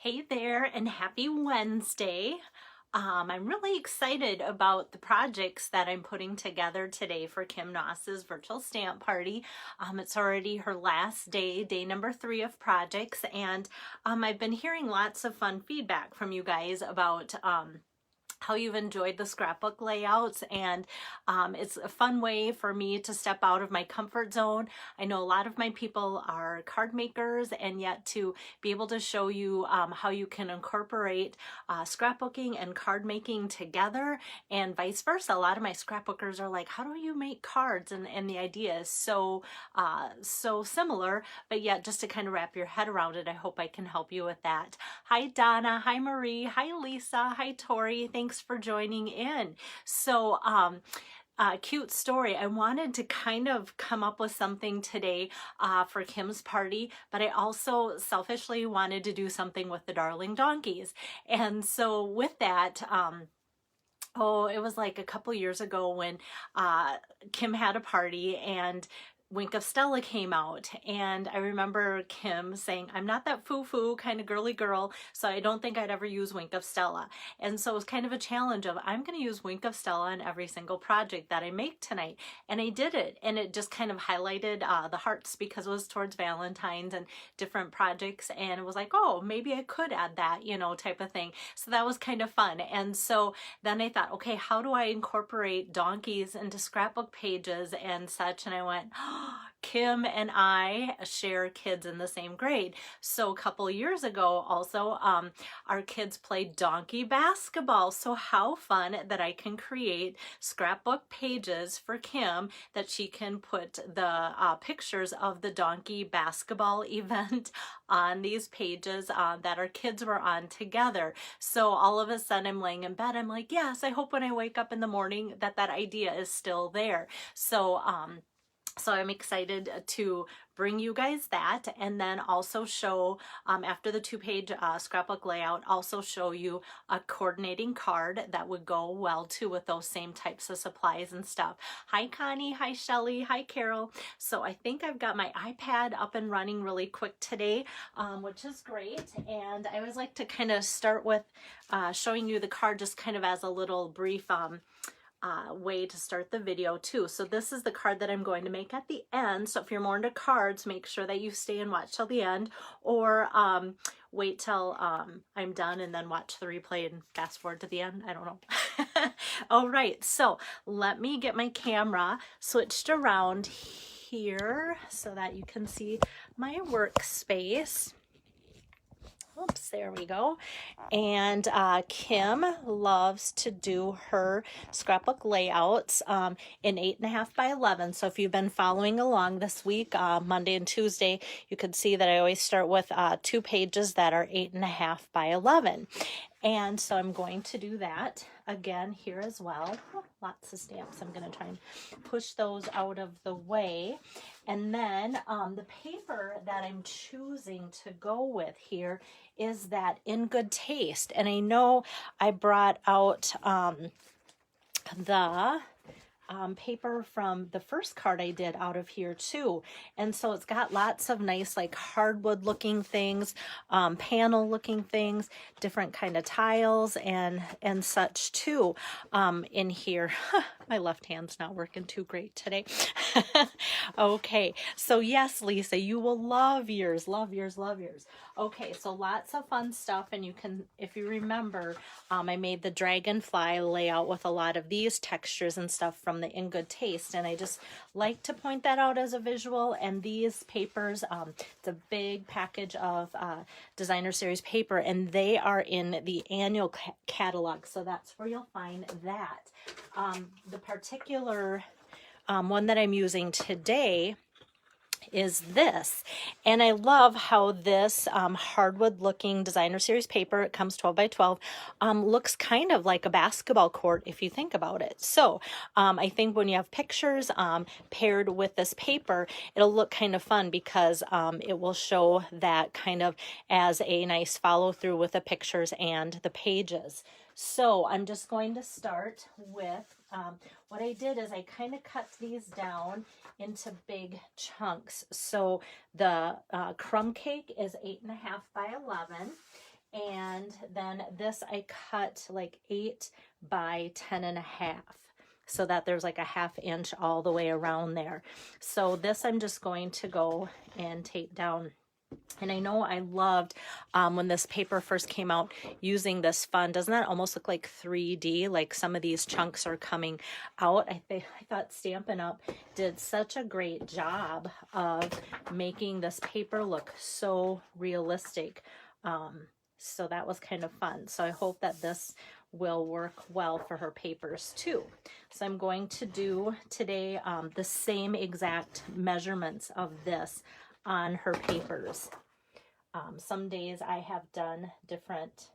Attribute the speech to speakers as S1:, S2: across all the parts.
S1: Hey there, and happy Wednesday. I'm really excited about the projects that I'm putting together today for Kim Noss's virtual stamp party. It's already her last day, day number 3 of projects, and I've been hearing lots of fun feedback from you guys about how you've enjoyed the scrapbook layouts, and it's a fun way for me to step out of my comfort zone. I know a lot of my people are card makers, and yet to be able to show you how you can incorporate scrapbooking and card making together, and vice versa. A lot of my scrapbookers are like, how do you make cards? And the idea is so similar, but yet just to kind of wrap your head around it, I hope I can help you with that. Hi Donna, hi Marie, hi Lisa, hi Tori. Thanks for joining in. So cute story. I wanted to kind of come up with something today for Kim's party, but I also selfishly wanted to do something with the Darling Donkeys. And so with that, oh, it was like a couple years ago when Kim had a party and Wink of Stella came out, and I remember Kim saying, I'm not that foo-foo kind of girly girl, so I don't think I'd ever use Wink of Stella. And so it was kind of a challenge of, I'm going to use Wink of Stella in every single project that I make tonight. And I did it, and it just kind of highlighted the hearts because it was towards Valentine's and different projects, and it was like, oh, maybe I could add that, you know, type of thing. So that was kind of fun. And so then I thought, okay, how do I incorporate donkeys into scrapbook pages and such? And I went, oh, Kim and I share kids in the same grade. So a couple years ago also, our kids played donkey basketball. So how fun that I can create scrapbook pages for Kim that she can put the pictures of the donkey basketball event on these pages that our kids were on together. So all of a sudden I'm laying in bed, I'm like, yes, I hope when I wake up in the morning that that idea is still there. So I'm excited to bring you guys that, and then also show, after the 2-page scrapbook layout, also show you a coordinating card that would go well too with those same types of supplies and stuff. Hi Connie, hi Shelly, hi Carol. So I think I've got my iPad up and running really quick today, which is great. And I always like to kind of start with showing you the card just kind of as a little brief way to start the video too. So this is the card that I'm going to make at the end. So if you're more into cards, make sure that you stay and watch till the end, or wait till I'm done and then watch the replay and fast forward to the end. I don't know. All right, so let me get my camera switched around here so that you can see my workspace. Oops, there we go. And Kim loves to do her scrapbook layouts in 8.5 by 11. So if you've been following along this week, Monday and Tuesday, you can see that I always start with 2 pages that are 8.5 by 11. And so I'm going to do that again here as well. Oh, lots of stamps. I'm going to try and push those out of the way. And then the paper that I'm choosing to go with here is that In Good Taste. And I know I brought out the paper from the first card I did out of here too. And so it's got lots of nice like hardwood looking things, panel looking things, different kind of tiles and such too in here. My left hand's not working too great today. Okay, so yes, Lisa, you will love yours, love yours, love yours. Okay, so lots of fun stuff, and you can, if you remember, I made the dragonfly layout with a lot of these textures and stuff from the In Good Taste, and I just like to point that out as a visual. And these papers, it's a big package of designer series paper, and they are in the annual catalog, so that's where you'll find that. The particular one that I'm using today is this, and I love how this hardwood looking designer series paper, it comes 12 by 12, looks kind of like a basketball court if you think about it. So I think when you have pictures paired with this paper, it'll look kind of fun because it will show that kind of as a nice follow through with the pictures and the pages. So I'm just going to start with, what I did is I kind of cut these down into big chunks. So the crumb cake is 8.5 by 11. And then this I cut like 8 by 10.5, so that there's like a 1/2 inch all the way around there. So this I'm just going to go and tape down. And I know I loved when this paper first came out, using this fun. Doesn't that almost look like 3D? Like some of these chunks are coming out. I thought Stampin' Up! Did such a great job of making this paper look so realistic. So that was kind of fun. So I hope that this will work well for her papers too. So I'm going to do today the same exact measurements of this on her papers. Some days I have done different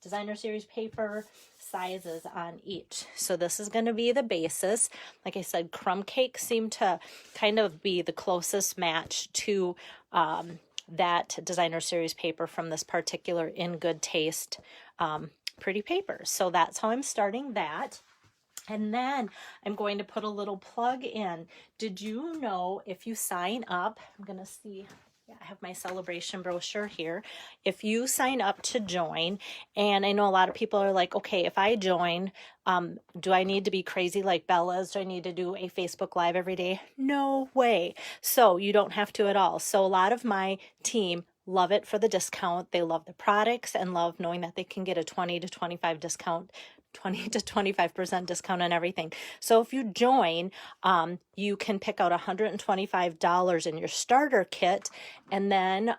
S1: designer series paper sizes on each. So this is going to be the basis. Like I said, crumb cakes seem to kind of be the closest match to that designer series paper from this particular In Good Taste pretty paper. So that's how I'm starting that. And then I'm going to put a little plug in. Did you know if you sign up, I'm going to see, yeah, I have my celebration brochure here. If you sign up to join, and I know a lot of people are like, okay, if I join, do I need to be crazy like Bella's? Do I need to do a Facebook Live every day? No way. So you don't have to at all. So a lot of my team love it for the discount. They love the products and love knowing that they can get a 20 to 25% discount on everything. So if you join, you can pick out $125 in your starter kit, and then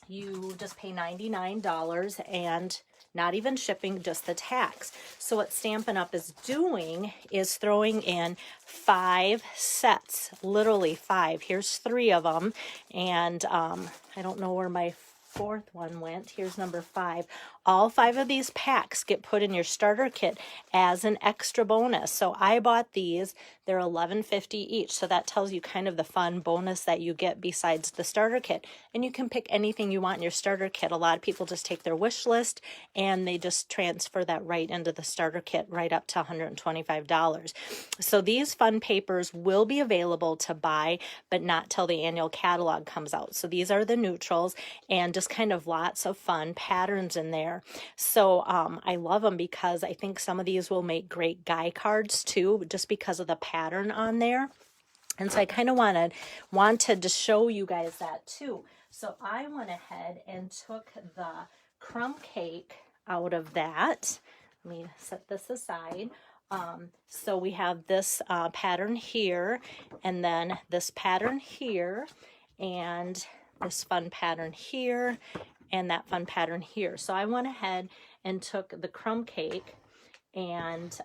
S1: you just pay $99 and not even shipping, just the tax. So what Stampin' Up! Is doing is throwing in 5 sets, literally 5. Here's 3 of them, and I don't know where my 4th one went. Here's number 5. All 5 of these packs get put in your starter kit as an extra bonus. So I bought these. They're $11.50 each. So that tells you kind of the fun bonus that you get besides the starter kit. And you can pick anything you want in your starter kit. A lot of people just take their wish list and they just transfer that right into the starter kit, right up to $125. So these fun papers will be available to buy, but not till the annual catalog comes out. So these are the neutrals, and just kind of lots of fun patterns in there. So I love them because I think some of these will make great guy cards too, just because of the pattern on there. And so I kind of wanted to show you guys that too. So I went ahead and took the crumb cake out of that. Let me set this aside. So we have this pattern here, and then this pattern here, and this fun pattern here, and that fun pattern here. So I went ahead and took the crumb cake, and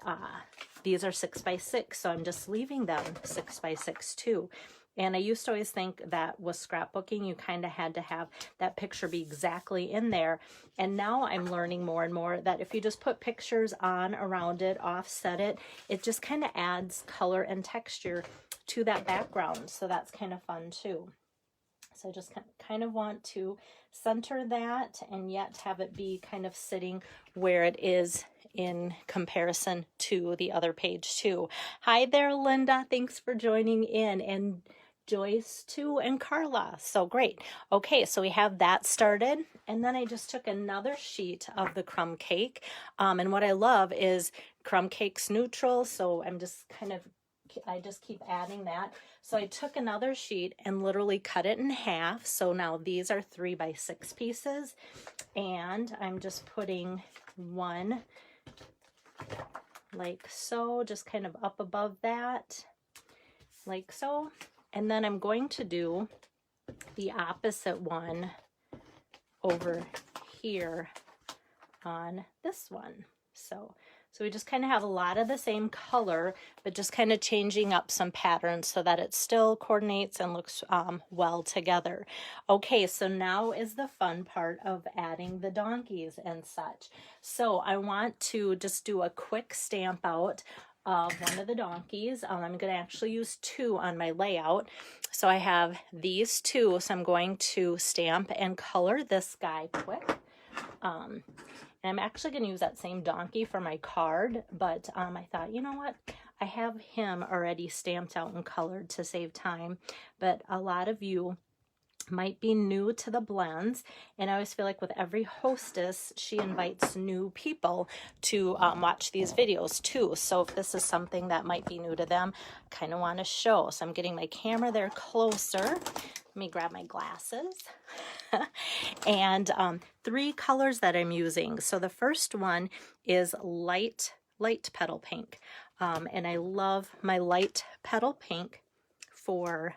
S1: these are 6 by 6, so I'm just leaving them 6 by 6 too. And I used to always think that with scrapbooking, you kind of had to have that picture be exactly in there. And now I'm learning more and more that if you just put pictures on around it, offset it, it just kind of adds color and texture to that background. So that's kind of fun too. So I just kind of want to center that and yet have it be kind of sitting where it is in comparison to the other page too. Hi there, Linda. Thanks for joining in. And Joyce too, and Carla. So great. Okay, so we have that started. And then I just took another sheet of the crumb cake. And what I love is crumb cake's neutral. So I just keep adding that. So I took another sheet and literally cut it in half. So now these are 3 by 6 pieces. And I'm just putting one like so, just kind of up above that, like so. And then I'm going to do the opposite one over here on this one. So we just kind of have a lot of the same color, but just kind of changing up some patterns so that it still coordinates and looks well together. Okay, so now is the fun part of adding the donkeys and such. So I want to just do a quick stamp out of one of the donkeys. I'm going to actually use 2 on my layout. So I have these 2, so I'm going to stamp and color this guy quick. And I'm actually going to use that same donkey for my card, but I thought, you know what? I have him already stamped out and colored to save time, but a lot of you might be new to the blends, and I always feel like with every hostess she invites new people to watch these videos too. So if this is something that might be new to them, kind of want to show. So I'm getting my camera there closer. Let me grab my glasses. And 3 colors that I'm using. So the first one is light petal pink, and I love my light petal pink for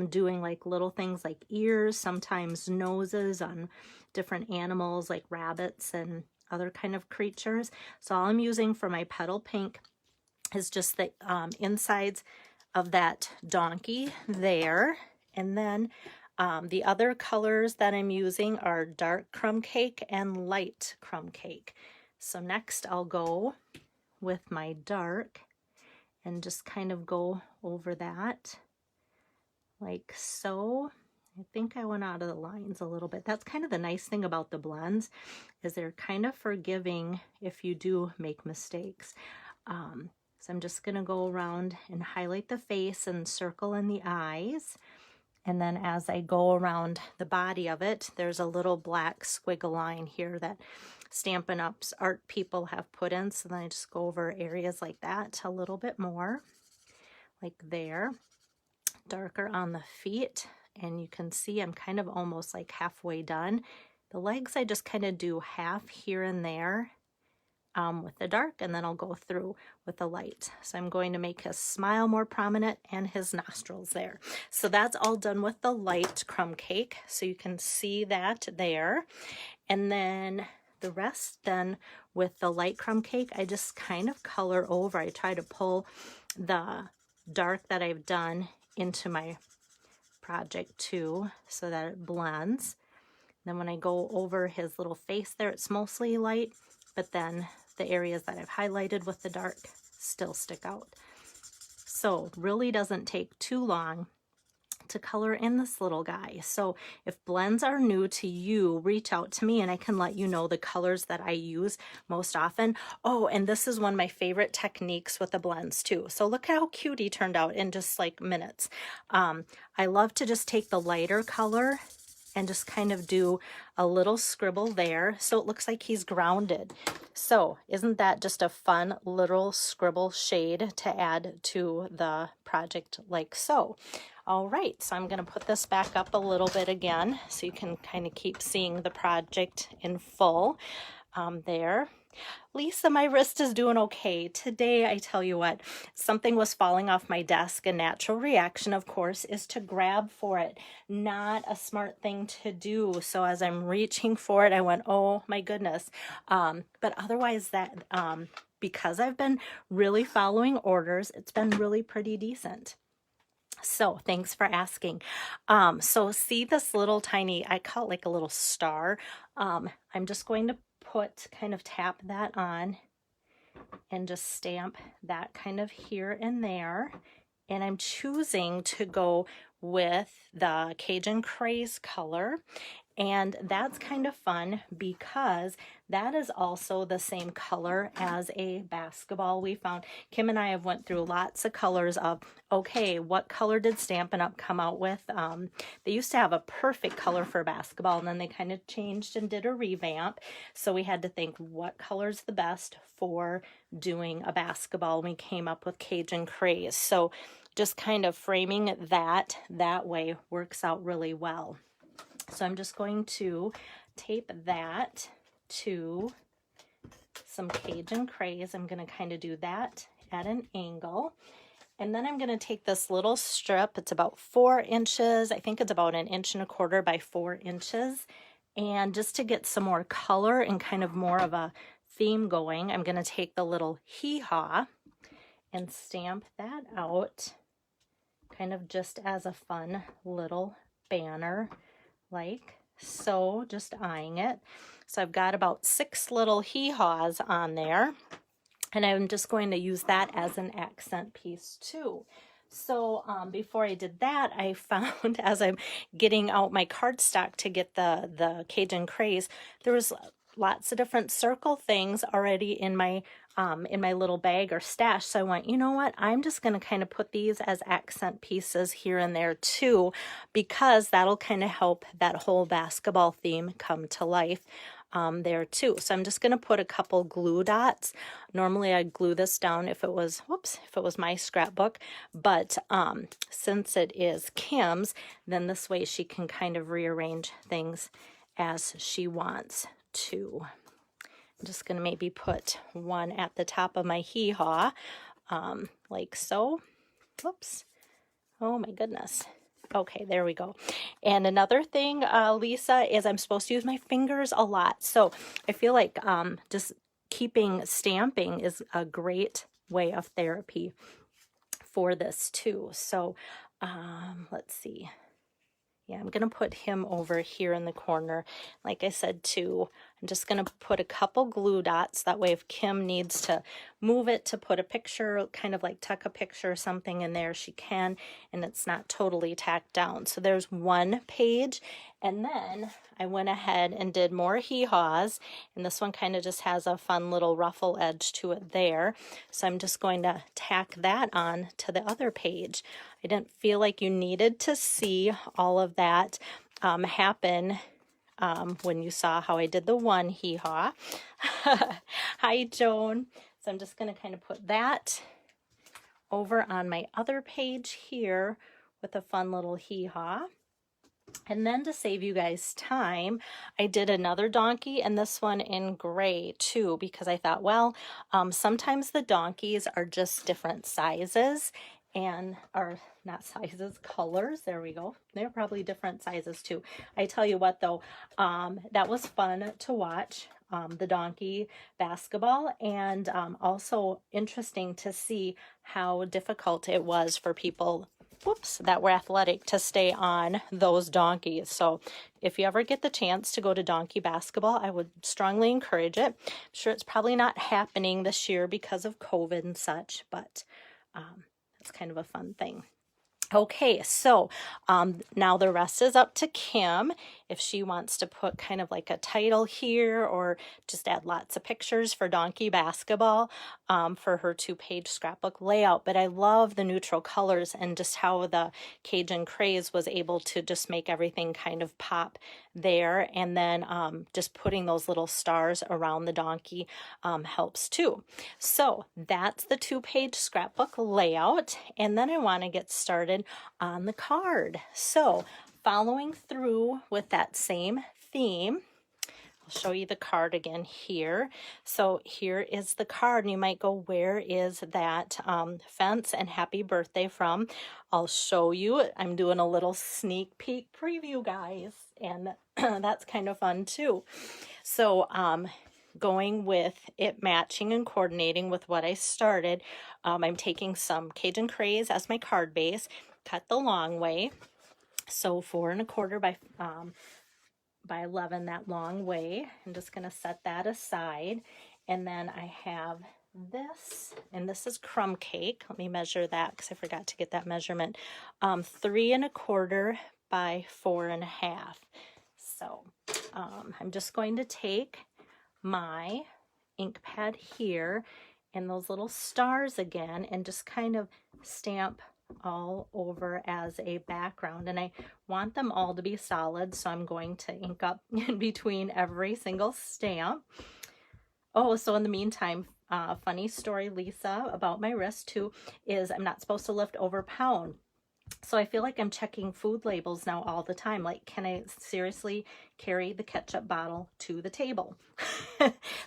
S1: doing like little things like ears, sometimes noses on different animals like rabbits and other kind of creatures. So all I'm using for my petal pink is just the insides of that donkey there. And then the other colors that I'm using are dark crumb cake and light crumb cake. So next I'll go with my dark and just kind of go over that like so. I think I went out of the lines a little bit. That's kind of the nice thing about the blends, is they're kind of forgiving if you do make mistakes. So I'm just going to go around and highlight the face and circle in the eyes. And then as I go around the body of it, there's a little black squiggle line here that Stampin' Up's art people have put in. So then I just go over areas like that a little bit more, like there. Darker on the feet, and you can see I'm kind of almost like halfway done. The legs I just kind of do half here and there with the dark, and then I'll go through with the light. So I'm going to make his smile more prominent and his nostrils there. So that's all done with the light crumb cake, so you can see that there. And then the rest then with the light crumb cake, I just kind of color over. I try to pull the dark that I've done into my project too, so that it blends. Then when I go over his little face there, it's mostly light, but then the areas that I've highlighted with the dark still stick out. So really doesn't take too long to color in this little guy. So if blends are new to you, reach out to me and I can let you know the colors that I use most often. Oh, and this is one of my favorite techniques with the blends too. So look how cute he turned out in just like minutes. I love to just take the lighter color and just kind of do a little scribble there so it looks like he's grounded. So isn't that just a fun little scribble shade to add to the project like so? All right, so I'm going to put this back up a little bit again so you can kind of keep seeing the project in full there. Lisa, my wrist is doing okay. Today, I tell you what, something was falling off my desk. A natural reaction, of course, is to grab for it. Not a smart thing to do. So as I'm reaching for it, I went, oh my goodness. But otherwise, that because I've been really following orders, it's been really pretty decent. So thanks for asking. So see this little tiny, I call it like a little star. I'm just going to kind of tap that on and just stamp that kind of here and there. And I'm choosing to go with the Cajun Craze color. And that's kind of fun because that is also the same color as a basketball we found. Kim and I have went through lots of colors of, okay, what color did Stampin' Up come out with? They used to have a perfect color for basketball, and then they kind of changed and did a revamp. So we had to think what color's the best for doing a basketball. We came up with Cajun Craze. So just kind of framing that way works out really well. So I'm just going to tape that to some Cajun Craze. I'm going to kind of do that at an angle. And then I'm going to take this little strip. It's about 4 inches. I think it's about 1.25 inches by 4 inches. And just to get some more color and kind of more of a theme going, I'm going to take the little hee-haw and stamp that out kind of just as a fun little banner. Like so, just eyeing it. So I've got about 6 little hee-haws on there, and I'm just going to use that as an accent piece too. So before I did that, I found as I'm getting out my cardstock to get the Cajun Craze, there was lots of different circle things already in my little bag or stash. So I went, you know what, I'm just going to kind of put these as accent pieces here and there too, because that'll kind of help that whole basketball theme come to life there too. So I'm just going to put a couple glue dots. Normally I'd glue this down if it was, whoops, if it was my scrapbook, but since it is Kim's, then this way she can kind of rearrange things as she wants to. I'm just going to maybe put one at the top of my hee-haw, like so. Whoops. Oh my goodness. Okay, there we go. And another thing, Lisa, is I'm supposed to use my fingers a lot. So I feel like just keeping stamping is a great way of therapy for this too. So let's see. Yeah, I'm going to put him over here in the corner. Like I said, too, I'm just going to put a couple glue dots. That way, if Kim needs to move it to put a picture, kind of like tuck a picture or something in there, she can, and it's not totally tacked down. So there's one page, and then I went ahead and did more hee-haws, and this one kind of just has a fun little ruffle edge to it there. So I'm just going to tack that on to the other page. I didn't feel like you needed to see all of that happen when you saw how I did the one hee-haw. Hi, Joan. So I'm just going to kind of put that over on my other page here with a fun little hee-haw. And then to save you guys time, I did another donkey, and this one in gray too, because I thought, well, sometimes the donkeys are just different sizes, and are not sizes, colors. There we go. They're probably different sizes too. I tell you what though, that was fun to watch, the donkey basketball, and also interesting to see how difficult it was for people, whoops, that were athletic to stay on those donkeys. So if you ever get the chance to go to donkey basketball, I would strongly encourage it. I'm sure it's probably not happening this year because of COVID and such, but it's kind of a fun thing. Okay, so now the rest is up to Kim if she wants to put kind of like a title here or just add lots of pictures for donkey basketball for her 2-page scrapbook layout. But I love the neutral colors and just how the Cajun Craze was able to just make everything kind of pop there. And then just putting those little stars around the donkey helps too. So that's the 2-page scrapbook layout. And then I want to get started on the card. So following through with that same theme, I'll show you the card again here. So here is the card, and you might go, where is that fence and happy birthday from? I'll show you. I'm doing a little sneak peek preview, guys, and that's kind of fun too. So going with it matching and coordinating with what I started, I'm taking some Cajun Craze as my card base, cut the long way, so 4 1/4 by 11, that long way. I'm just going to set that aside, and then I have this, and this is crumb cake. Let me measure that because I forgot to get that measurement. 3 1/4 by 4 1/2. So I'm just going to take my ink pad here and those little stars again and just kind of stamp all over as a background, and I want them all to be solid, so I'm going to ink up in between every single stamp. Oh, so in the meantime, funny story, Lisa, about my wrist too, is I'm not supposed to lift over pound. So I feel like I'm checking food labels now all the time. Like, can I seriously carry the ketchup bottle to the table?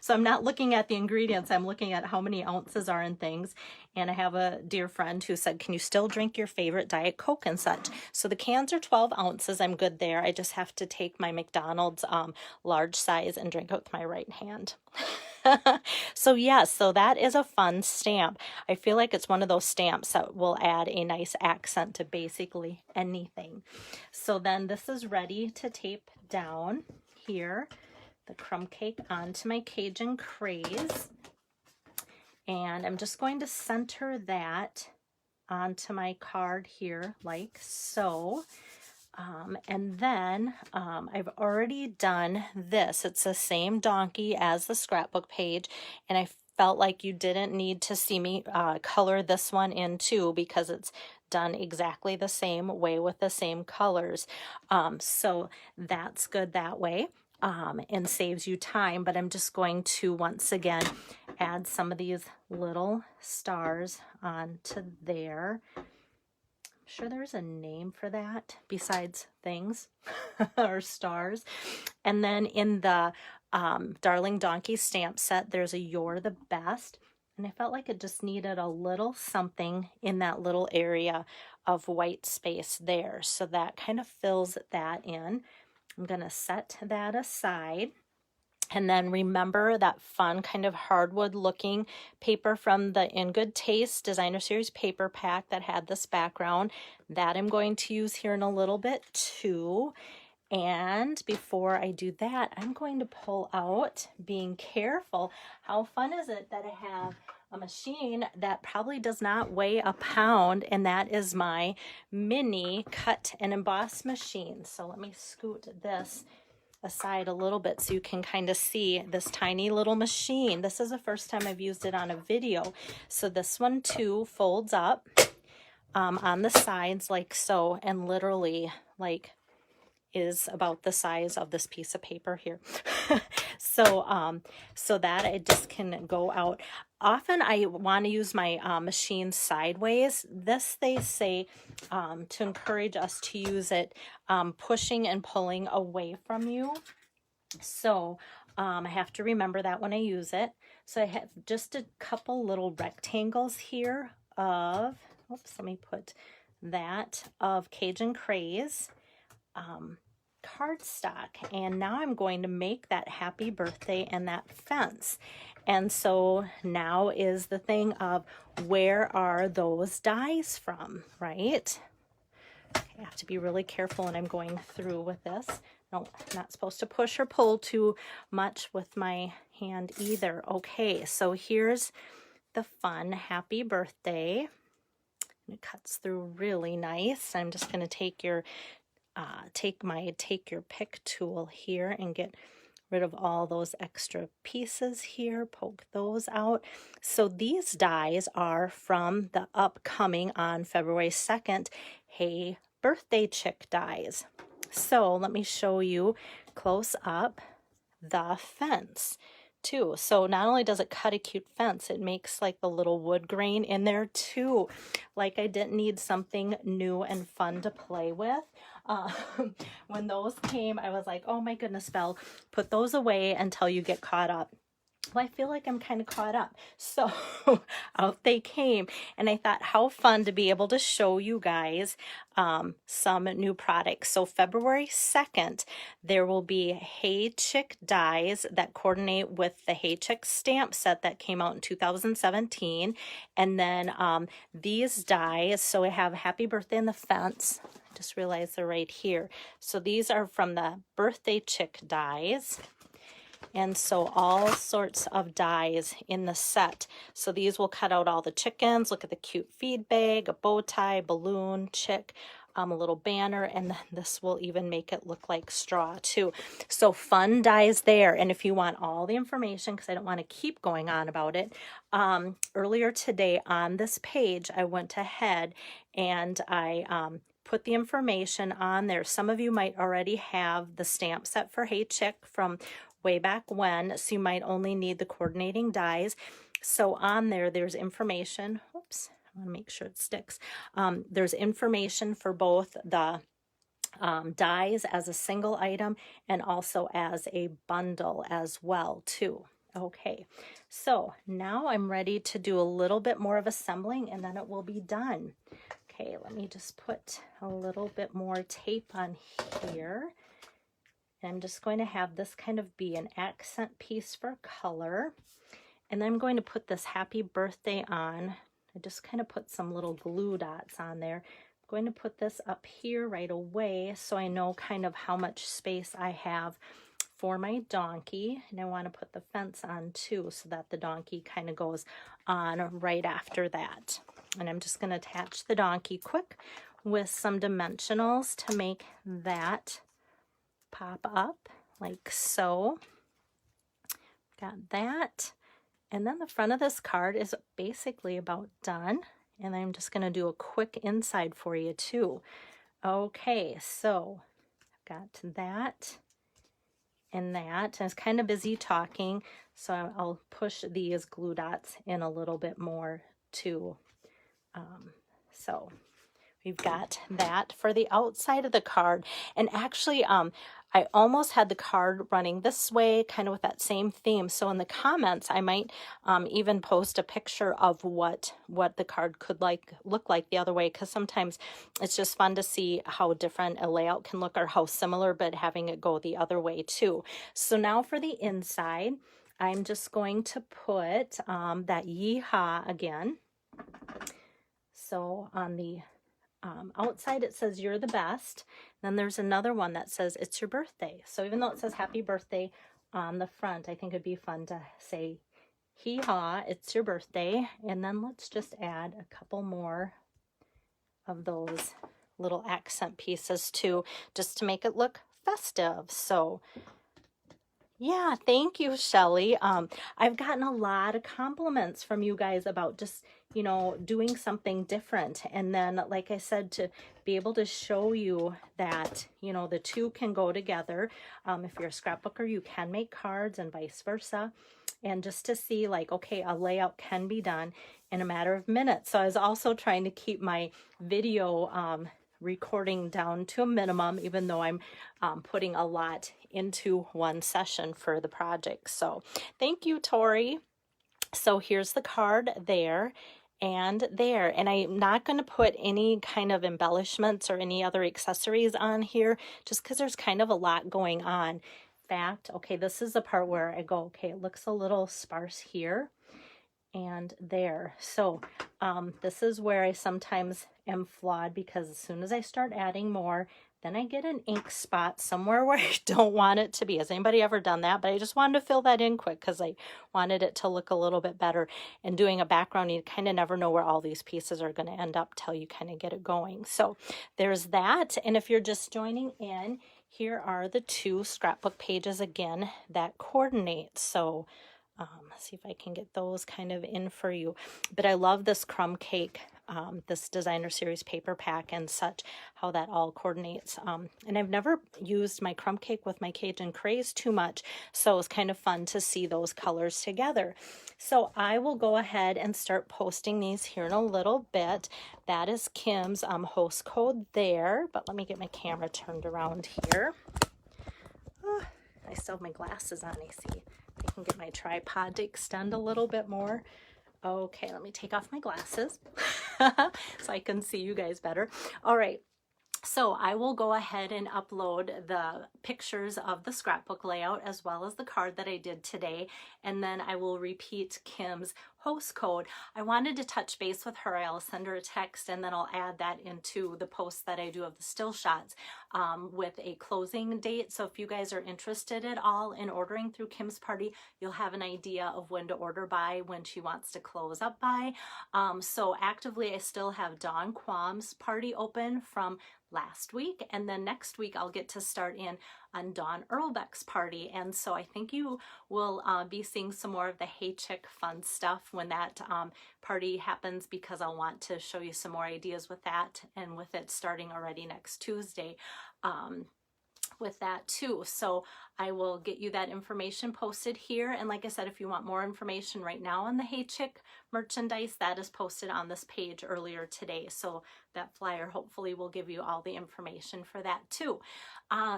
S1: So I'm not looking at the ingredients. I'm looking at how many ounces are in things. And I have a dear friend who said, can you still drink your favorite Diet Coke and such? So the cans are 12 ounces. I'm good there. I just have to take my McDonald's large size and drink it with my right hand. So yes, so that is a fun stamp. I feel like it's one of those stamps that will add a nice accent to basically anything. So then this is ready to tape down here, the crumb cake onto my Cajun Craze. And I'm just going to center that onto my card here like so. And then I've already done this. It's the same donkey as the scrapbook page, and I felt like you didn't need to see me color this one in too, because it's done exactly the same way with the same colors. So that's good that way, and saves you time. But I'm just going to once again add some of these little stars onto there. Sure there's a name for that besides things or stars. And then in the Darling Donkey stamp set, there's a You're the Best. And I felt like it just needed a little something in that little area of white space there. So that kind of fills that in. I'm going to set that aside. And then remember that fun kind of hardwood looking paper from the In Good Taste Designer Series paper pack that had this background. That I'm going to use here in a little bit too. And before I do that, I'm going to pull out, being careful. How fun is it that I have a machine that probably does not weigh a pound, and that is my mini cut and emboss machine. So let me scoot this aside a little bit so you can kind of see this tiny little machine. This is the first time I've used it on a video. So this one too folds up on the sides like so, and literally like is about the size of this piece of paper here. So that it just can go out. Often I want to use my machine sideways. This, they say, to encourage us to use it pushing and pulling away from you. So I have to remember that when I use it. So I have just a couple little rectangles here of, oops, let me put that, of Cajun Craze cardstock. And now I'm going to make that happy birthday and that fence. And so now is the thing of, where are those dies from, right? I have to be really careful when I'm going through with this. No, I'm not supposed to push or pull too much with my hand either. Okay, so here's the fun happy birthday. It cuts through really nice. I'm just going to take your take your pick tool here and get rid of all those extra pieces here, poke those out. So these dies are from the upcoming on February 2nd Hey Birthday Chick dies. So let me show you close up the fence too. So not only does it cut a cute fence, it makes like the little wood grain in there too. Like I didn't need something new and fun to play with. When those came, I was like, oh my goodness, Belle, put those away until you get caught up. Well, I feel like I'm kind of caught up. So out they came, and I thought how fun to be able to show you guys some new products. So February 2nd, there will be Hey Chick dies that coordinate with the Hey Chick stamp set that came out in 2017. And then these dies, so I have Happy Birthday in the Fence. I just realized they're right here. So these are from the Birthday Chick dies. And so all sorts of dies in the set. So these will cut out all the chickens. Look at the cute feed bag, a bow tie, balloon, chick, a little banner, and then this will even make it look like straw too. So fun dies there. And if you want all the information, because I don't want to keep going on about it, earlier today on this page, I went ahead and I put the information on there. Some of you might already have the stamp set for Hey Chick from way back when, so you might only need the coordinating dies. So on there, there's information. Oops, I want to make sure it sticks. There's information for both the dies as a single item and also as a bundle as well too. Okay, so now I'm ready to do a little bit more of assembling, and then it will be done. Okay, let me just put a little bit more tape on here. I'm just going to have this kind of be an accent piece for color. And then I'm going to put this happy birthday on. I just kind of put some little glue dots on there. I'm going to put this up here right away so I know kind of how much space I have for my donkey. And I want to put the fence on too so that the donkey kind of goes on right after that. And I'm just going to attach the donkey quick with some dimensionals to make that pop up like so. Got that. And then the front of this card is basically about done. And I'm just going to do a quick inside for you too. Okay, so I've got that and that. And it's kind of busy talking, so I'll push these glue dots in a little bit more too. So we've got that for the outside of the card. And actually, I almost had the card running this way, kind of with that same theme. So in the comments, I might even post a picture of what the card could look like the other way, because sometimes it's just fun to see how different a layout can look, or how similar, but having it go the other way too. So now for the inside, I'm just going to put that yeehaw again. So on the outside it says you're the best. Then there's another one that says it's your birthday. So even though it says happy birthday on the front, I think it'd be fun to say hee-haw, it's your birthday. And then let's just add a couple more of those little accent pieces too, just to make it look festive. So yeah, thank you, Shelly. I've gotten a lot of compliments from you guys about just, you know, doing something different. And then, like I said, to be able to show you that, you know, the two can go together. If you're a scrapbooker, you can make cards and vice versa. And just to see like, okay, a layout can be done in a matter of minutes. So I was also trying to keep my video recording down to a minimum, even though I'm putting a lot into one session for the project. So thank you, Tori. So here's the card there and there. And I'm not going to put any kind of embellishments or any other accessories on here, just because there's kind of a lot going on. In fact, okay, this is the part where I go, okay, it looks a little sparse here and there. So this is where I sometimes am flawed, because as soon as I start adding more, then I get an ink spot somewhere where I don't want it to be. Has anybody ever done that? But I just wanted to fill that in quick because I wanted it to look a little bit better. And doing a background, you kind of never know where all these pieces are going to end up till you kind of get it going. So there's that. And if you're just joining in, here are the two scrapbook pages again that coordinate. So let's see if I can get those kind of in for you. But I love this crumb cake, this designer series paper pack and such, how that all coordinates. And I've never used my crumb cake with my Cajun Craze too much, so it's kind of fun to see those colors together. So I will go ahead and start posting these here in a little bit. That is Kim's host code there, but let me get my camera turned around here. I still have my glasses on, I see. I can get my tripod to extend a little bit more. Okay, let me take off my glasses so I can see you guys better. All right. So I will go ahead and upload the pictures of the scrapbook layout as well as the card that I did today, and then I will repeat Kim's host code. I wanted to touch base with her. I'll send her a text and then I'll add that into the post that I do of the still shots with a closing date. So if you guys are interested at all in ordering through Kim's Party, you'll have an idea of when to order by, when she wants to close up by. So actively, I still have Dawn Quam's party open from last week, and then next week I'll get to start in on Dawn Earlbeck's party. And so I think you will be seeing some more of the Hey Chick fun stuff when that party happens, because I'll want to show you some more ideas with that, and with it starting already next Tuesday with that too. So I will get you that information posted here. And like I said, if you want more information right now on the Hey Chick merchandise, that is posted on this page earlier today. So that flyer hopefully will give you all the information for that too.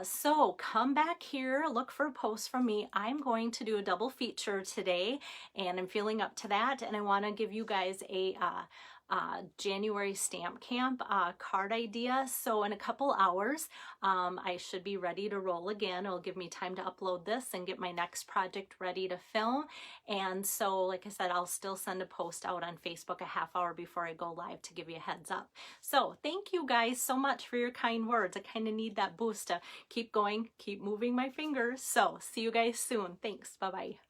S1: So come back here, look for a post from me. I'm going to do a double feature today, and I'm feeling up to that. And I want to give you guys a January stamp camp card idea. So in a couple hours, I should be ready to roll again. It'll give me time to upload this and get my next project ready to film. And so, like I said, I'll still send a post out on Facebook a half hour before I go live to give you a heads up. So thank you guys so much for your kind words. I kind of need that boost to keep going, keep moving my fingers. So see you guys soon. Thanks. Bye-bye.